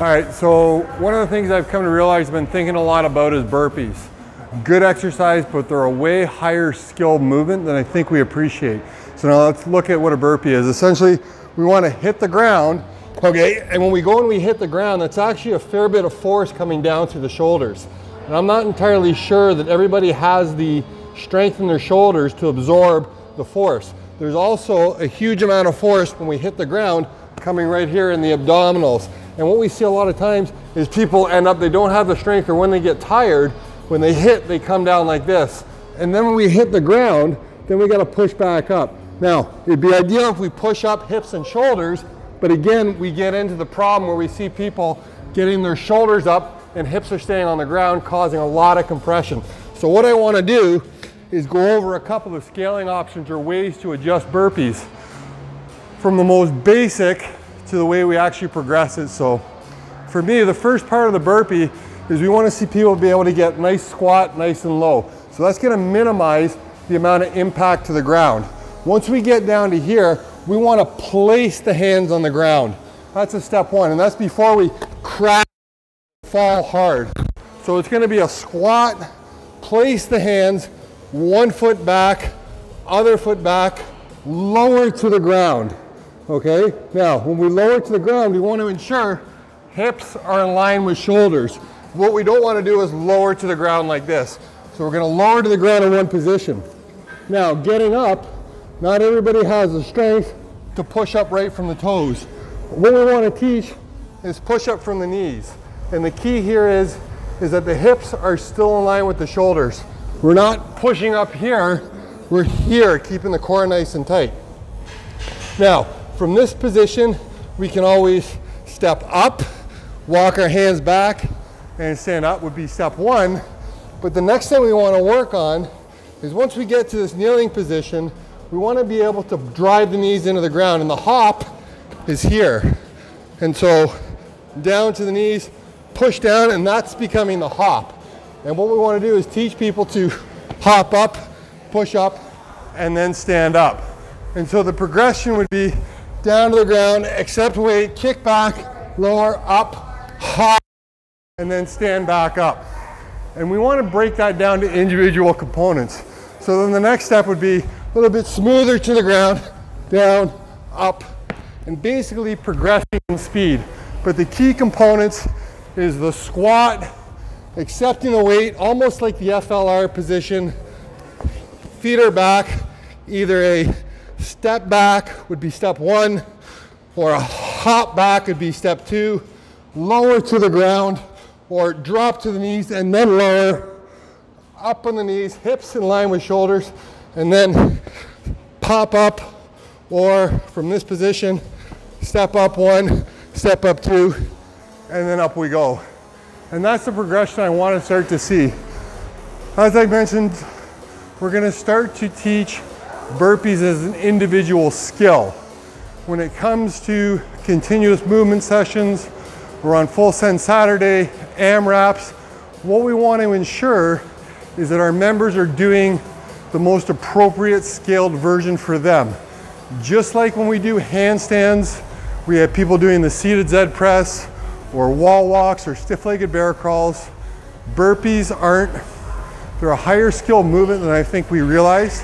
right, so one of the things I've come to realize I've been thinking a lot about is burpees. Good exercise, but they're a way higher skill movement than I think we appreciate. So now let's look at what a burpee is. Essentially, we want to hit the ground, okay? And when we go and we hit the ground, that's actually a fair bit of force coming down through the shoulders. And I'm not entirely sure that everybody has the strength in their shoulders to absorb the force. There's also a huge amount of force when we hit the ground coming right here in the abdominals. And what we see a lot of times is people end up, they don't have the strength, or when they get tired, when they hit, they come down like this. And then when we hit the ground, then we got to push back up. Now, it'd be ideal if we push up hips and shoulders, but again, we get into the problem where we see people getting their shoulders up and hips are staying on the ground, causing a lot of compression. So what I want to do is go over a couple of scaling options or ways to adjust burpees from the most basic to the way we actually progress it. So for me, the first part of the burpee is we want to see people be able to get nice squat, nice and low. So that's going to minimize the amount of impact to the ground. Once we get down to here, we want to place the hands on the ground. That's a step one, and that's before we crash, fall hard. So it's going to be a squat, place the hands, one foot back, other foot back, lower to the ground. Okay, now when we lower to the ground, we want to ensure hips are in line with shoulders. What we don't want to do is lower to the ground like this. So we're going to lower to the ground in one position. Now getting up, not everybody has the strength to push up right from the toes. What we want to teach is push up from the knees. And the key here is that the hips are still in line with the shoulders. We're not pushing up here, we're here, keeping the core nice and tight. Now, from this position, we can always step up, walk our hands back, and stand up would be step one. But the next thing we want to work on is once we get to this kneeling position, we want to be able to drive the knees into the ground, and the hop is here. And so down to the knees, push down, and that's becoming the hop. And what we want to do is teach people to hop up, push up, and then stand up. And so the progression would be down to the ground, accept weight, kick back, lower, up, hop, and then stand back up. And we want to break that down to individual components. So then the next step would be a little bit smoother to the ground, down, up, and basically progressing in speed. But the key components is the squat, accepting the weight, almost like the FLR position. Feet are back, either a step back would be step one, or a hop back would be step two, lower to the ground, or drop to the knees and then lower, up on the knees, hips in line with shoulders, and then pop up, or from this position, step up one, step up two, and then up we go. And that's the progression I want to start to see. As I mentioned, we're going to start to teach burpees as an individual skill. When it comes to continuous movement sessions, we're on full send Saturday, AMRAPs. What we want to ensure is that our members are doing the most appropriate scaled version for them. Just like when we do handstands, we have people doing the seated Z press, or wall walks, or stiff-legged bear crawls. Burpees aren't, they're a higher skill movement than I think we realize,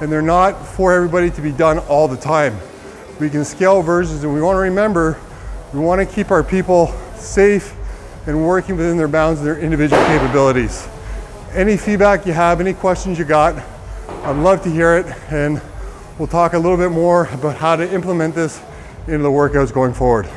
and they're not for everybody to be done all the time. We can scale versions, and we want to remember, we want to keep our people safe and working within their bounds and their individual capabilities. Any feedback you have, any questions you got, I'd love to hear it, and we'll talk a little bit more about how to implement this into the workouts going forward.